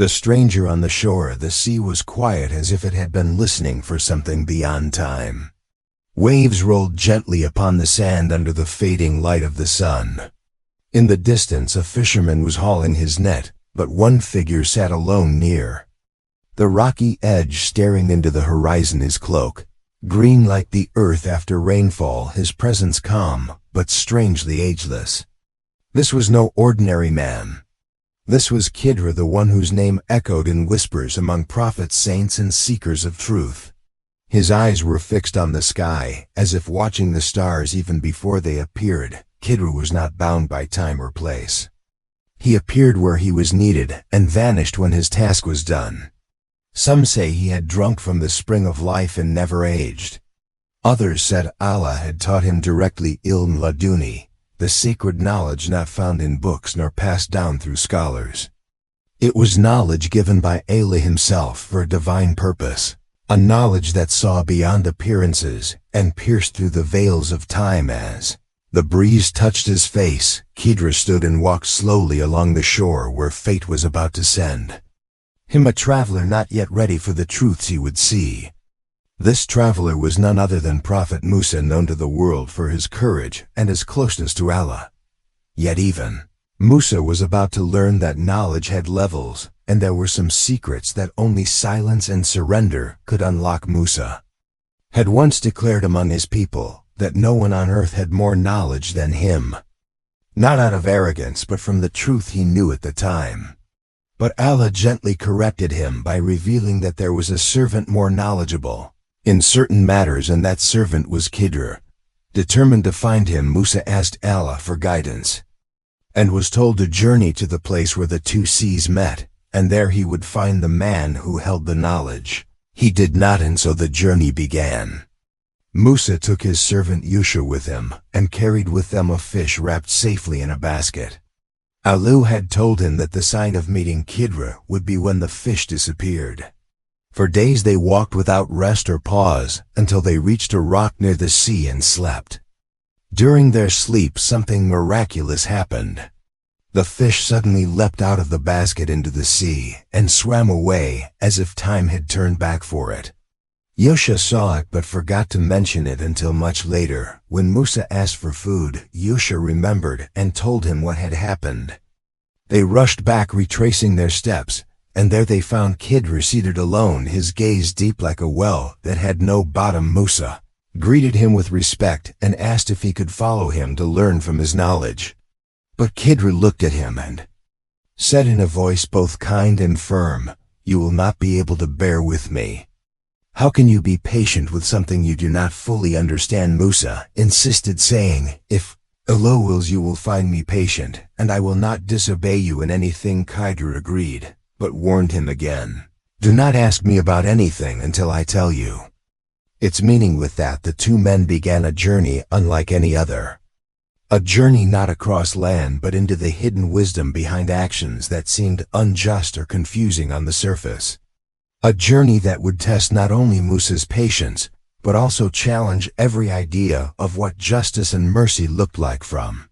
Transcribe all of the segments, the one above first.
The stranger on the shore of the sea was quiet as if it had been listening for something beyond time. Waves rolled gently upon the sand under the fading light of the sun. In the distance a fisherman was hauling his net, but one figure sat alone near. The rocky edge staring into the horizon, his cloak, green like the earth after rainfall, his presence calm, but strangely ageless. This was no ordinary man. This was Khidr, the one whose name echoed in whispers among prophets, saints, and seekers of truth. His eyes were fixed on the sky, as if watching the stars even before they appeared. Khidr was not bound by time or place. He appeared where he was needed, and vanished when his task was done. Some say he had drunk from the spring of life and never aged. Others said Allah had taught him directly Ilm Laduni, the sacred knowledge not found in books nor passed down through scholars. It was knowledge given by Allah himself for a divine purpose, a knowledge that saw beyond appearances and pierced through the veils of time. As the breeze touched his face, Khidr stood and walked slowly along the shore where fate was about to send him a traveler not yet ready for the truths he would see. This traveler was none other than Prophet Musa, known to the world for his courage and his closeness to Allah. Yet even Musa was about to learn that knowledge had levels, and there were some secrets that only silence and surrender could unlock. Musa had once declared among his people that no one on earth had more knowledge than him. Not out of arrogance, but from the truth he knew at the time. But Allah gently corrected him by revealing that there was a servant more knowledgeable in certain matters, and that servant was Khidr. Determined to find him, Musa asked Allah for guidance, and was told to journey to the place where the two seas met, and there he would find the man who held the knowledge. He did not, and so the journey began. Musa took his servant Yusha with him, and carried with them a fish wrapped safely in a basket. Allah had told him that the sign of meeting Khidr would be when the fish disappeared. For days they walked without rest or pause, until they reached a rock near the sea and slept. During their sleep something miraculous happened. The fish suddenly leapt out of the basket into the sea, and swam away as if time had turned back for it. Yusha saw it but forgot to mention it until much later. When Musa asked for food, Yusha remembered and told him what had happened. They rushed back, retracing their steps, and there they found Khidr seated alone, his gaze deep like a well that had no bottom. Musa greeted him with respect and asked if he could follow him to learn from his knowledge. But Khidr looked at him and said in a voice both kind and firm, "You will not be able to bear with me. How can you be patient with something you do not fully understand?" Musa insisted, saying, "If Allah wills, you will find me patient, and I will not disobey you in anything." Khidr agreed, but warned him again, "Do not ask me about anything until I tell you." Its meaning with that, the two men began a journey unlike any other. A journey not across land, but into the hidden wisdom behind actions that seemed unjust or confusing on the surface. A journey that would test not only Musa's patience, but also challenge every idea of what justice and mercy looked like from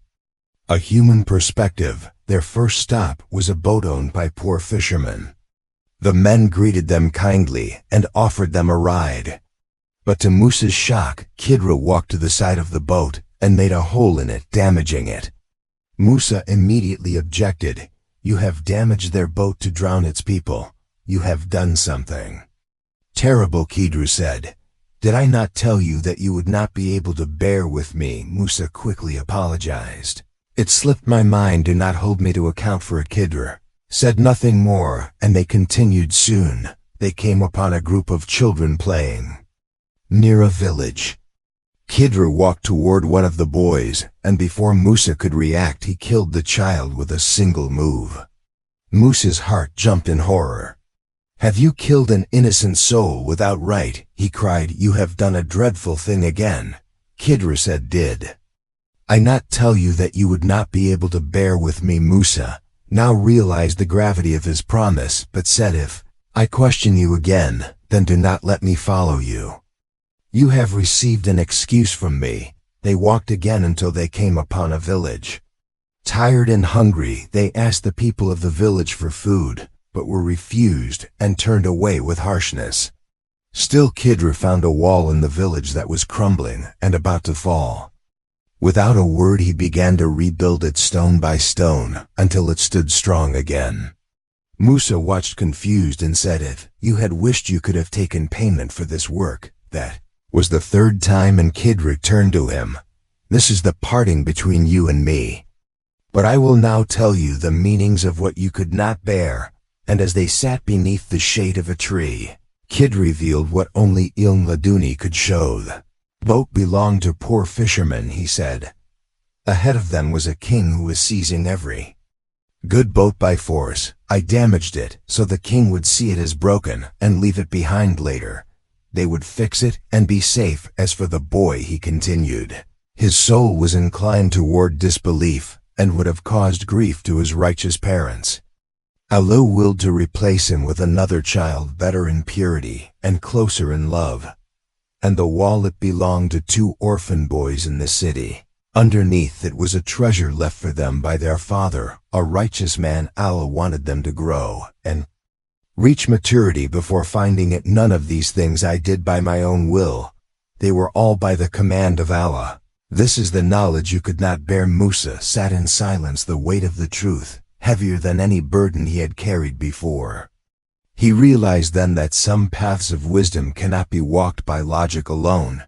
a human perspective. Their first stop was a boat owned by poor fishermen. The men greeted them kindly and offered them a ride. But to Musa's shock, Khidr walked to the side of the boat and made a hole in it, damaging it. Musa immediately objected, "You have damaged their boat to drown its people. You have done something terrible." Khidr said, "Did I not tell you that you would not be able to bear with me?" Musa quickly apologized. "It slipped my mind, do not hold me to account for it." Khidr said nothing more, and they continued. Soon, they came upon a group of children playing near a village. Khidr walked toward one of the boys, and before Musa could react, he killed the child with a single move. Musa's heart jumped in horror. "Have you killed an innocent soul without right?" he cried. "You have done a dreadful thing again." Khidr said, "Did I not tell you that you would not be able to bear with me?" Musa now realized the gravity of his promise, but said, "If I question you again, then do not let me follow you. You have received an excuse from me." They walked again until they came upon a village. Tired and hungry, they asked the people of the village for food, but were refused and turned away with harshness. Still Khidr found a wall in the village that was crumbling and about to fall. Without a word he began to rebuild it stone by stone until it stood strong again. Musa watched confused and said, "If you had wished you could have taken payment for this work." That was the third time, and Khidr turned to him. "This is the parting between you and me. But I will now tell you the meanings of what you could not bear." And as they sat beneath the shade of a tree, Khidr revealed what only Ilm Laduni could show. The boat belonged to poor fishermen, he said. Ahead of them was a king who was seizing every good boat by force. I damaged it so the king would see it as broken and leave it behind later. They would fix it and be safe. As for the boy, he continued, his soul was inclined toward disbelief and would have caused grief to his righteous parents. Allah willed to replace him with another child better in purity and closer in love. And the wallet belonged to 2 orphan boys in the city. Underneath it was a treasure left for them by their father, a righteous man. Allah wanted them to grow and reach maturity before finding it. None of these things I did by my own will. They were all by the command of Allah. This is the knowledge you could not bear. Musa sat in silence, the weight of the truth heavier than any burden he had carried before. He realized then that some paths of wisdom cannot be walked by logic alone,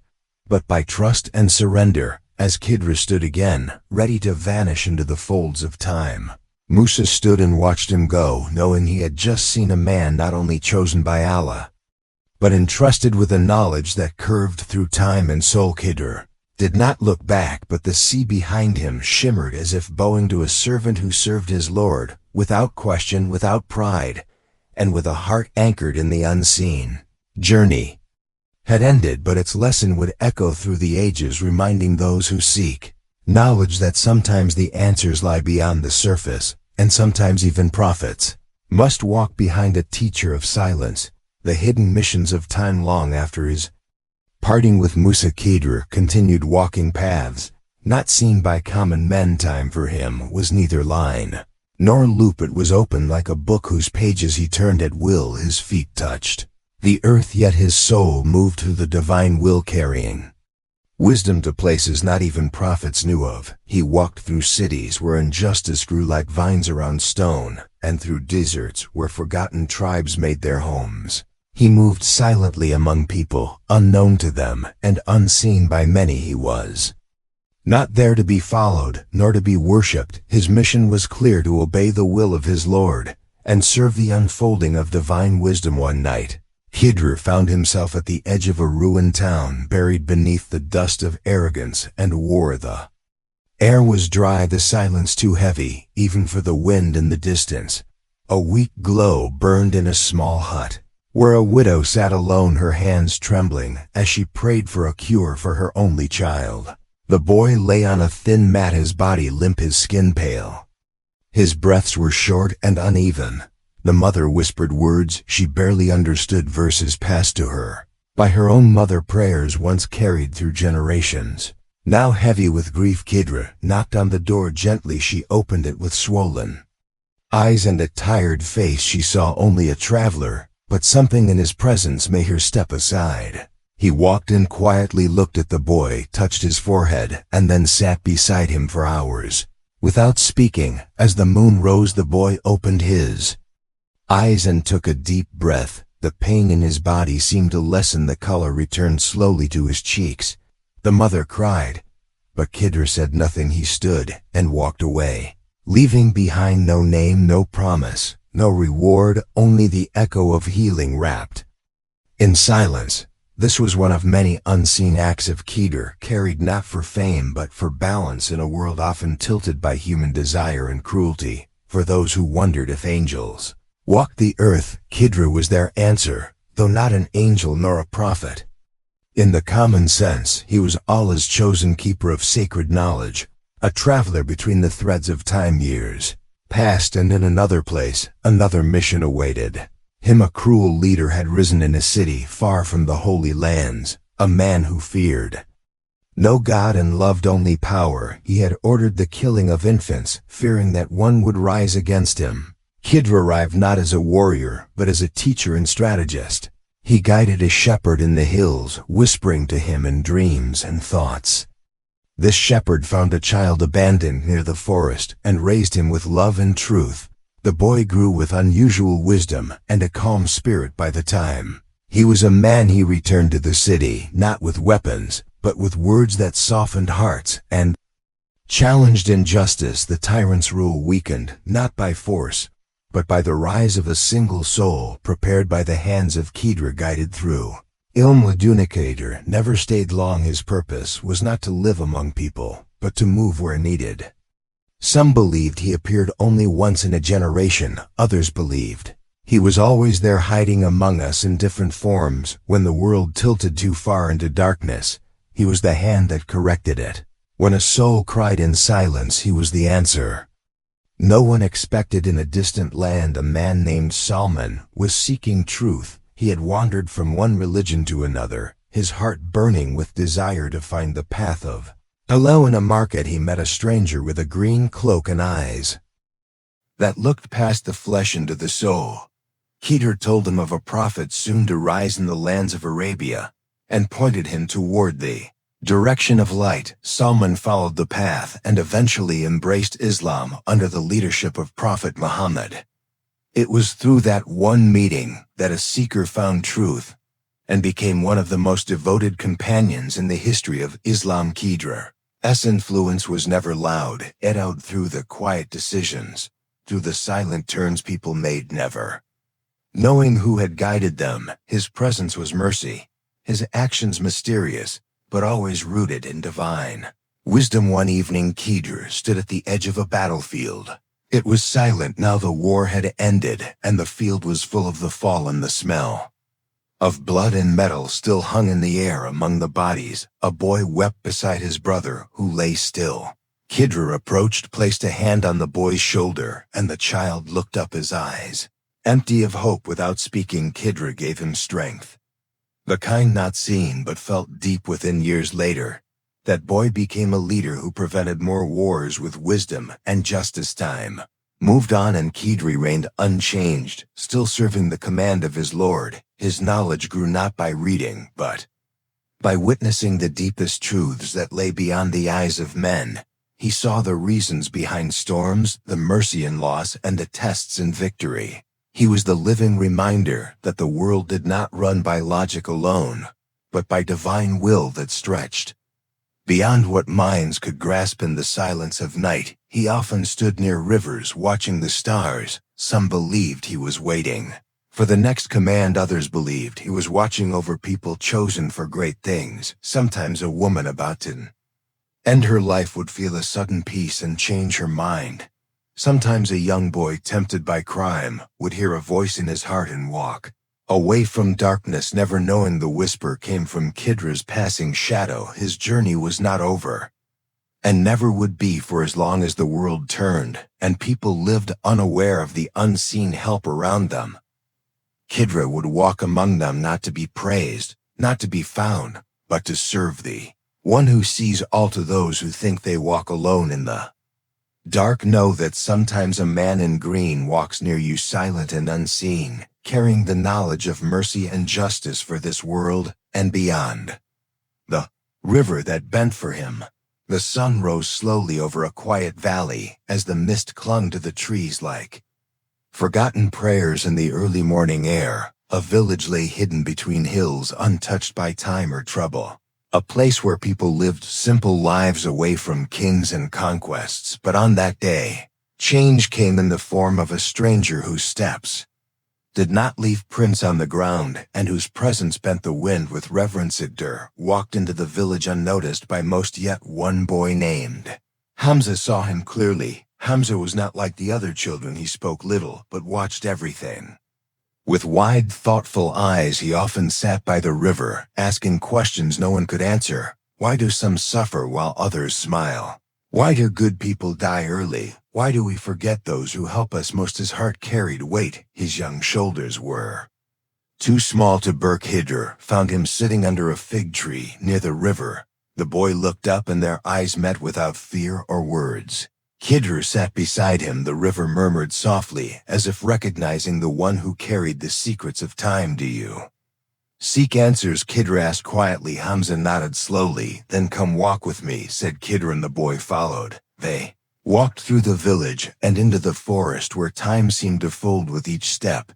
but by trust and surrender. As Khidr stood again, ready to vanish into the folds of time, Musa stood and watched him go, knowing he had just seen a man not only chosen by Allah, but entrusted with a knowledge that curved through time and soul. Khidr did not look back, but the sea behind him shimmered as if bowing to a servant who served his Lord, without question, without pride, and with a heart anchored in the unseen. Journey had ended, but its lesson would echo through the ages, reminding those who seek knowledge that sometimes the answers lie beyond the surface, and sometimes even prophets must walk behind a teacher of silence, the hidden missions of time. Long after his parting with Musa, Khidr continued walking paths not seen by common men. Time for him was neither line nor loop. It was open like a book whose pages he turned at will. His feet touched the earth, yet his soul moved through the divine will, carrying wisdom to places not even prophets knew of. He walked through cities where injustice grew like vines around stone, and through deserts where forgotten tribes made their homes. He moved silently among people, unknown to them and unseen by many. He was not there to be followed, nor to be worshipped. His mission was clear: to obey the will of his Lord and serve the unfolding of divine wisdom. One night, Khidr found himself at the edge of a ruined town, buried beneath the dust of arrogance and war. The air was dry, the silence too heavy, even for the wind in the distance. A weak glow burned in a small hut, where a widow sat alone, her hands trembling as she prayed for a cure for her only child. The boy lay on a thin mat, his body limp, his skin pale. His breaths were short and uneven. The mother whispered words she barely understood, verses passed to her by her own mother, prayers once carried through generations. Now heavy with grief, Khidr knocked on the door gently. She opened it with swollen eyes and a tired face. She saw only a traveler, but something in his presence made her step aside. He walked in quietly, looked at the boy, touched his forehead, and then sat beside him for hours, without speaking. As the moon rose, the boy opened his eyes and took a deep breath. The pain in his body seemed to lessen. The color returned slowly to his cheeks. The mother cried, but Khidr said nothing. He stood and walked away, leaving behind no name, no promise, no reward, only the echo of healing wrapped in silence. This was one of many unseen acts of Khidr, carried not for fame but for balance in a world often tilted by human desire and cruelty. For those who wondered if angels walked the earth, Khidr was their answer, though not an angel nor a prophet. In the common sense, he was Allah's chosen keeper of sacred knowledge, a traveler between the threads of time. Years passed, and in another place, another mission awaited him. A cruel leader had risen in a city far from the holy lands, a man who feared no God and loved only power. He had ordered the killing of infants, fearing that one would rise against him. Khidr arrived not as a warrior, but as a teacher and strategist. He guided a shepherd in the hills, whispering to him in dreams and thoughts. This shepherd found a child abandoned near the forest and raised him with love and truth. The boy grew with unusual wisdom and a calm spirit by the time he was a man. He returned to the city, not with weapons, but with words that softened hearts and challenged injustice. The tyrant's rule weakened, not by force, but by the rise of a single soul prepared by the hands of Khidr, guided through Ilm Laduni. Khidr never stayed long. His purpose was not to live among people, but to move where needed. Some believed he appeared only once in a generation, others believed he was always there, hiding among us in different forms. When the world tilted too far into darkness, he was the hand that corrected it. When a soul cried in silence, he was the answer. No one expected. In a distant land, a man named Salman was seeking truth. He had wandered from one religion to another, his heart burning with desire to find the path of Allah. In a market, he met a stranger with a green cloak and eyes that looked past the flesh into the soul. Khidr told him of a prophet soon to rise in the lands of Arabia, and pointed him toward the direction of light. Salman followed the path and eventually embraced Islam under the leadership of Prophet Muhammad. It was through that one meeting that a seeker found truth and became one of the most devoted companions in the history of Islam. Khidr's influence was never loud, it out through the quiet decisions, through the silent turns people made. Never knowing who had guided them, his presence was mercy, his actions mysterious, but always rooted in divine wisdom. One evening, Khidr stood at the edge of a battlefield. It was silent now. The war had ended, and the field was full of the fallen. The smell of blood and metal still hung in the air among the bodies. A boy wept beside his brother, who lay still. Khidr approached, placed a hand on the boy's shoulder, and the child looked up, his eyes empty of hope. Without speaking, Khidr gave him strength, the kind not seen but felt deep within. Years later, that boy became a leader who prevented more wars with wisdom and justice. Time moved on, and Khidr reigned unchanged, still serving the command of his Lord. His knowledge grew not by reading, but by witnessing the deepest truths that lay beyond the eyes of men. He saw the reasons behind storms, the mercy in loss, and the tests in victory. He was the living reminder that the world did not run by logic alone, but by divine will that stretched beyond what minds could grasp. In the silence of night, he often stood near rivers, watching the stars. Some believed he was waiting for the next command, others believed he was watching over people chosen for great things. Sometimes a woman about to end her life would feel a sudden peace and change her mind. Sometimes a young boy tempted by crime would hear a voice in his heart and walk away from darkness, never knowing the whisper came from Khidr's passing shadow. His journey was not over, and never would be, for as long as the world turned and people lived unaware of the unseen help around them. Khidr would walk among them, not to be praised, not to be found, but to serve the one who sees all. To those who think they walk alone in the dark, know that sometimes a man in green walks near you, silent and unseen, carrying the knowledge of mercy and justice for this world and beyond. The river that bent for him. The sun rose slowly over a quiet valley as the mist clung to the trees like forgotten prayers. In the early morning air, a village lay hidden between hills, untouched by time or trouble. A place where people lived simple lives away from kings and conquests. But on that day, change came in the form of a stranger whose steps did not leave prints on the ground, and whose presence bent the wind with reverence. Khidr walked into the village unnoticed by most, yet one boy named Hamza saw him clearly. Hamza was not like the other children. He spoke little, but watched everything. With wide, thoughtful eyes, he often sat by the river, asking questions no one could answer. Why do some suffer while others smile? Why do good people die early? Why do we forget those who help us most? His heart carried weight. His young shoulders were too small to bear. Khidr found him sitting under a fig tree near the river. The boy looked up, and their eyes met without fear or words. Khidr sat beside him. The river murmured softly, as if recognizing the one who carried the secrets of time. Do you seek answers? Khidr asked quietly. Hamza nodded slowly. Then come walk with me, said Khidr, and the boy followed. They walked through the village and into the forest where time seemed to fold with each step.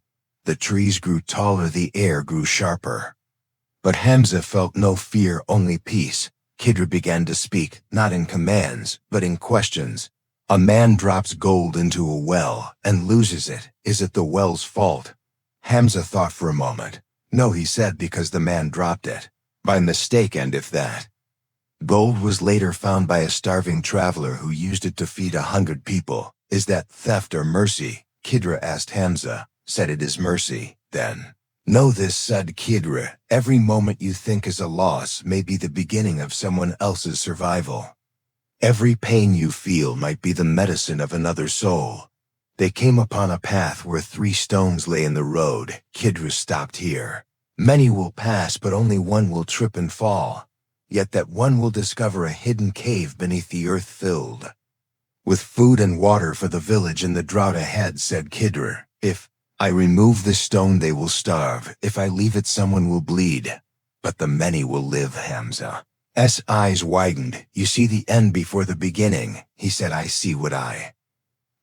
The trees grew taller, the air grew sharper. But Hamza felt no fear, only peace. Khidr began to speak, not in commands, but in questions. A man drops gold into a well and loses it. Is it the well's fault? Hamza thought for a moment. No, he said, because the man dropped it by mistake, and if that gold was later found by a starving traveler who used it to feed 100 people, is that theft or mercy? Khidr asked. Hamza said it is mercy. Then know this, said Khidr. Every moment you think is a loss may be the beginning of someone else's survival. Every pain you feel might be the medicine of another soul. They came upon a path where 3 stones lay in the road. Khidr stopped here. Many will pass, but only one will trip and fall. Yet that one will discover a hidden cave beneath the earth filled with food and water for the village in the drought ahead, said Khidr. If I remove this stone, they will starve. If I leave it, someone will bleed. But the many will live. Hamza's eyes widened. You see the end before the beginning, he said. I see what I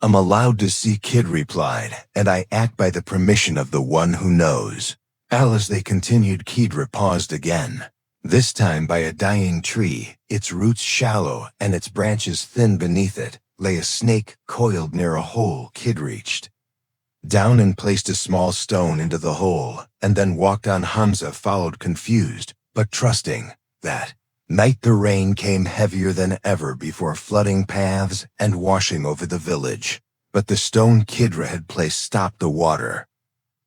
am allowed to see, Khidr replied, and I act by the permission of the one who knows. As they continued, Khidr paused again. This time by a dying tree, its roots shallow and its branches thin. Beneath it lay a snake coiled near a hole. Khidr reached down and placed a small stone into the hole, and then walked on. Hamza followed, confused, but trusting. That night the rain came heavier than ever before, flooding paths and washing over the village. But the stone Khidr had placed stopped the water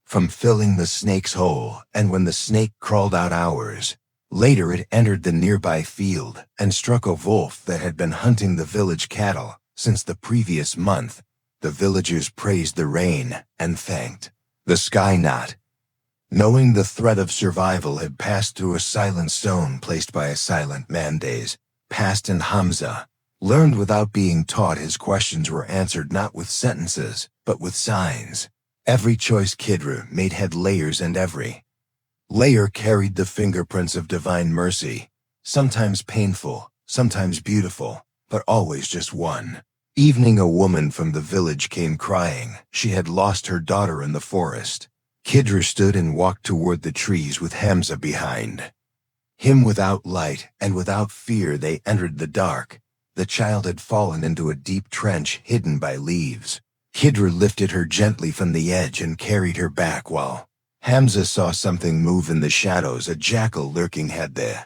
from filling the snake's hole, and when the snake crawled out hours later, it entered the nearby field and struck a wolf that had been hunting the village cattle since the previous month. The villagers praised the rain and thanked the sky, not knowing the threat of survival had passed through a silent stone placed by a silent man. Days passed and Hamza learned without being taught. His questions were answered not with sentences, but with signs. Every choice Khidr made had layers, and every layer carried the fingerprints of divine mercy, sometimes painful, sometimes beautiful, but always just one. Evening, a woman from the village came crying. She had lost her daughter in the forest. Khidr stood and walked toward the trees with Hamza behind him. Without light and without fear, they entered the dark. The child had fallen into a deep trench hidden by leaves. Khidr lifted her gently from the edge and carried her back while Hamza saw something move in the shadows. A jackal lurking. Had the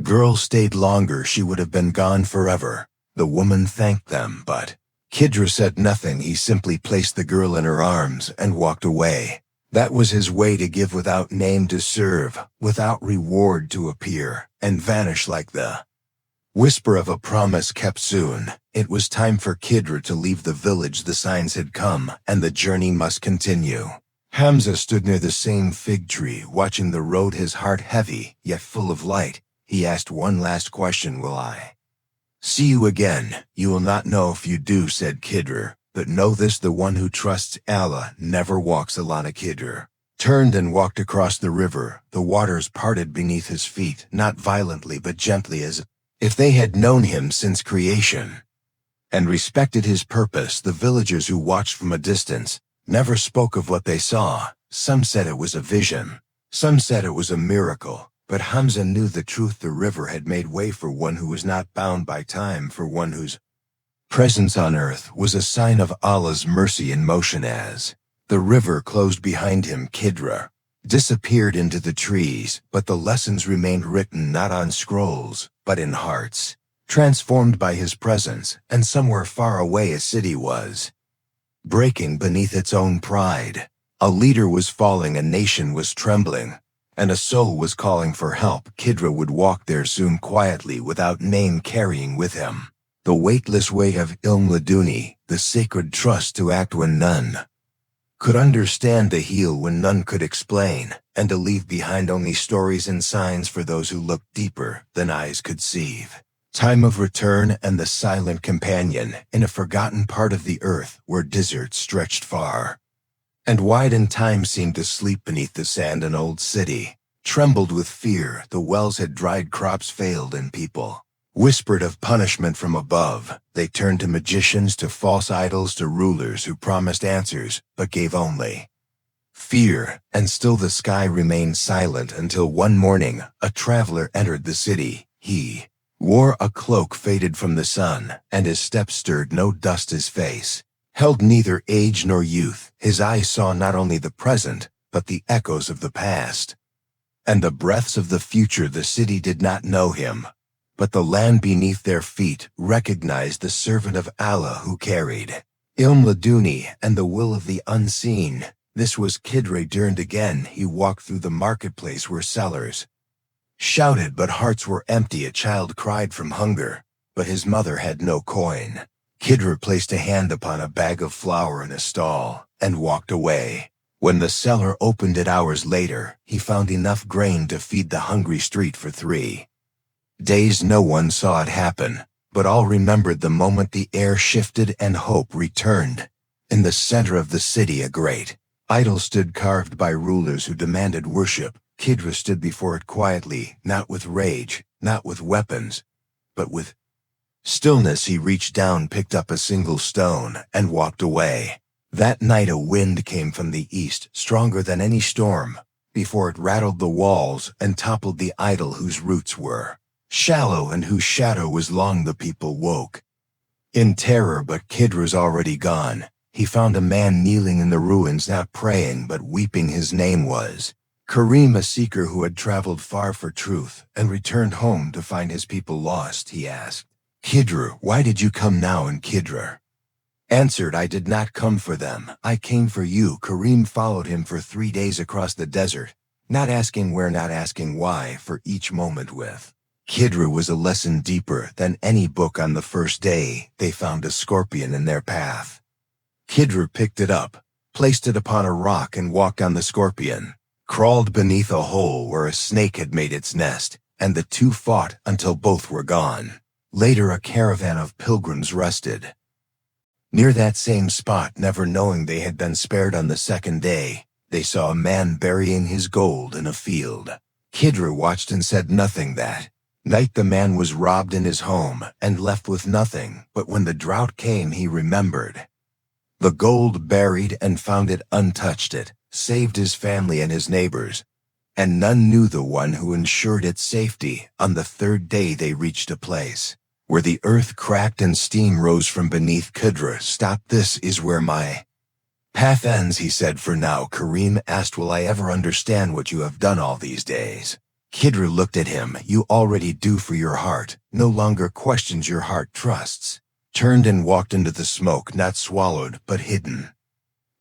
girl stayed longer, she would have been gone forever. The woman thanked them, but Khidr said nothing. He simply placed the girl in her arms and walked away. That was his way to give without name, to serve without reward, to appear and vanish like the whisper of a promise kept. Soon, it was time for Khidr to leave the village. The signs had come, and the journey must continue. Hamza stood near the same fig tree, watching the road, his heart heavy, yet full of light. He asked one last question. Will I see you again? You will not know if you do, said Khidr, but know this, the one who trusts Allah never walks alone. Khidr turned and walked across the river. The waters parted beneath his feet, not violently but gently, as if they had known him since creation and respected his purpose. The villagers who watched from a distance never spoke of what they saw. Some said it was a vision, some said it was a miracle, but Hamza knew the truth. The river had made way for one who was not bound by time, for one whose presence on earth was a sign of Allah's mercy in motion. As the river closed behind him, Khidr disappeared into the trees, but the lessons remained written not on scrolls, but in hearts, transformed by his presence. And somewhere far away, a city was breaking beneath its own pride. A leader was falling, a nation was trembling, and a soul was calling for help. Khidr would walk there soon, quietly, without name, carrying with him the weightless weight of Ilm Laduni, the sacred trust to act when none could understand, to heal when none could explain, and to leave behind only stories and signs for those who looked deeper than eyes could see. Time of return and the silent companion in a forgotten part of the earth where deserts stretched far. And wide and time seemed to sleep beneath the sand. An old city trembled with fear. The wells had dried, crops failed, and people whispered of punishment from above. They turned to magicians, to false idols, to rulers who promised answers but gave only fear. And still the sky remained silent until one morning a traveler entered the city. He wore a cloak faded from the sun, and his steps stirred no dust. His face held neither age nor youth. His eyes saw not only the present, but the echoes of the past and the breaths of the future. The city did not know him, but the land beneath their feet recognized the servant of Allah who carried Ilm Laduni and the will of the unseen. This was Khidr. Turned again, he walked through the marketplace where sellers shouted but hearts were empty. A child cried from hunger, but his mother had no coin. Khidr placed a hand upon a bag of flour in a stall and walked away. When the seller opened it hours later, he found enough grain to feed the hungry street for 3 days. No one saw it happen, but all remembered the moment the air shifted and hope returned. In the center of the city, a great idol stood, carved by rulers who demanded worship. Khidr stood before it quietly, not with rage, not with weapons, but with stillness. He reached down, picked up a single stone, and walked away. That night a wind came from the east, stronger than any storm. Before it rattled the walls and toppled the idol whose roots were shallow and whose shadow was long. The people woke in terror, but Khidr was already gone. He found a man kneeling in the ruins, not praying but weeping. His name was Karim, a seeker who had traveled far for truth and returned home to find his people lost. He asked, "Khidr, why did you come now?" And Khidr answered, "I did not come for them. I came for you." Karim followed him for 3 days across the desert, not asking where, not asking why, for each moment with Khidr was a lesson deeper than any book. On the first day, they found a scorpion in their path. Khidr picked it up, placed it upon a rock, and walked on the scorpion, crawled beneath a hole where a snake had made its nest, and the two fought until both were gone. Later, a caravan of pilgrims rested near that same spot, never knowing they had been spared. On the second day, they saw a man burying his gold in a field. Khidr watched and said nothing. That night the man was robbed in his home and left with nothing, but when the drought came he remembered the gold, buried and found it untouched. It saved his family and his neighbors, and none knew the one who ensured its safety. On the third day they reached a place where the earth cracked and steam rose from beneath. Khidr stopped. "This is where my path ends," he said. "For now." Karim asked, "Will I ever understand what you have done all these days?" Khidr looked at him. "You already do, for your heart no longer questions, your heart trusts." Turned and walked into the smoke, not swallowed but hidden,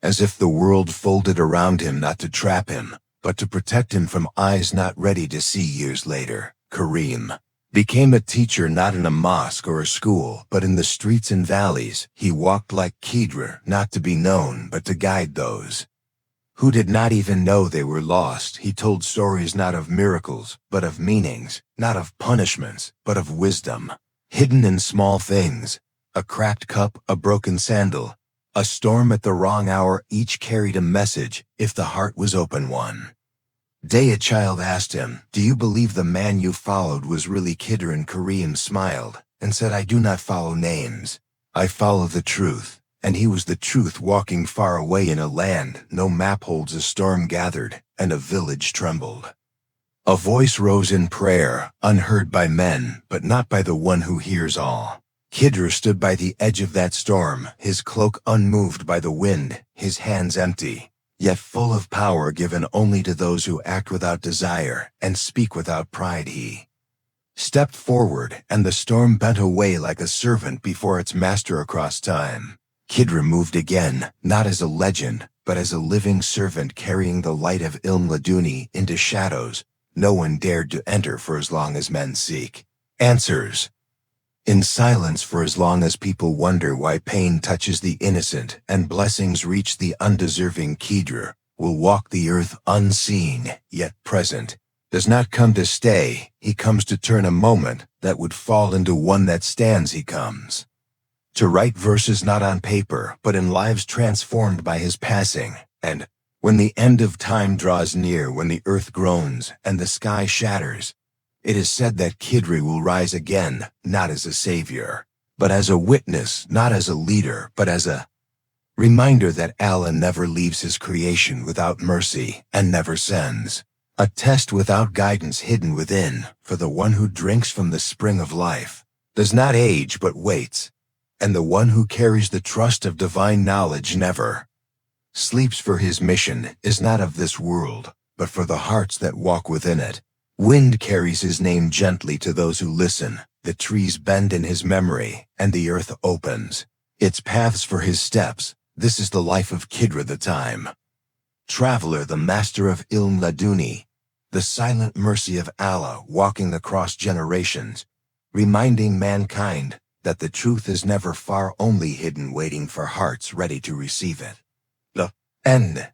as if the world folded around him, not to trap him, but to protect him from eyes not ready to see. Years later, Karim became a teacher, not in a mosque or a school, but in the streets and valleys. He walked like Khidr, not to be known, but to guide those who did not even know they were lost. He told stories not of miracles, but of meanings, not of punishments, but of wisdom, hidden in small things. A cracked cup, a broken sandal, a storm at the wrong hour, each carried a message if the heart was open. One day a child asked him, "Do you believe the man you followed was really Khidr?" And Karim smiled and said, "I do not follow names. I follow the truth." And he was the truth, walking far away in a land no map holds. A storm gathered, and a village trembled. A voice rose in prayer, unheard by men, but not by the one who hears all. Khidr stood by the edge of that storm, his cloak unmoved by the wind, his hands empty, yet full of power given only to those who act without desire and speak without pride. He stepped forward, and the storm bent away like a servant before its master. Across time, Khidr moved again, not as a legend, but as a living servant, carrying the light of Ilm Laduni into shadows no one dared to enter. For as long as men seek answers in silence, for as long as people wonder why pain touches the innocent and blessings reach the undeserving, Khidr will walk the earth unseen yet present, does not come to stay, he comes to turn a moment that would fall into one that stands. He comes to write verses not on paper, but in lives transformed by his passing. And when the end of time draws near, when the earth groans and the sky shatters, it is said that Khidr will rise again, not as a savior, but as a witness, not as a leader, but as a reminder that Allah never leaves his creation without mercy and never sends a test without guidance hidden within. For the one who drinks from the spring of life does not age but waits, and the one who carries the trust of divine knowledge never sleeps. For his mission is not of this world, but for the hearts that walk within it. Wind carries his name gently to those who listen. The trees bend in his memory, and the earth opens its paths for his steps. This is the life of Khidr, the time traveler, the master of Ilm Laduni, the silent mercy of Allah walking across generations, reminding mankind that the truth is never far, only hidden, waiting for hearts ready to receive it. The end.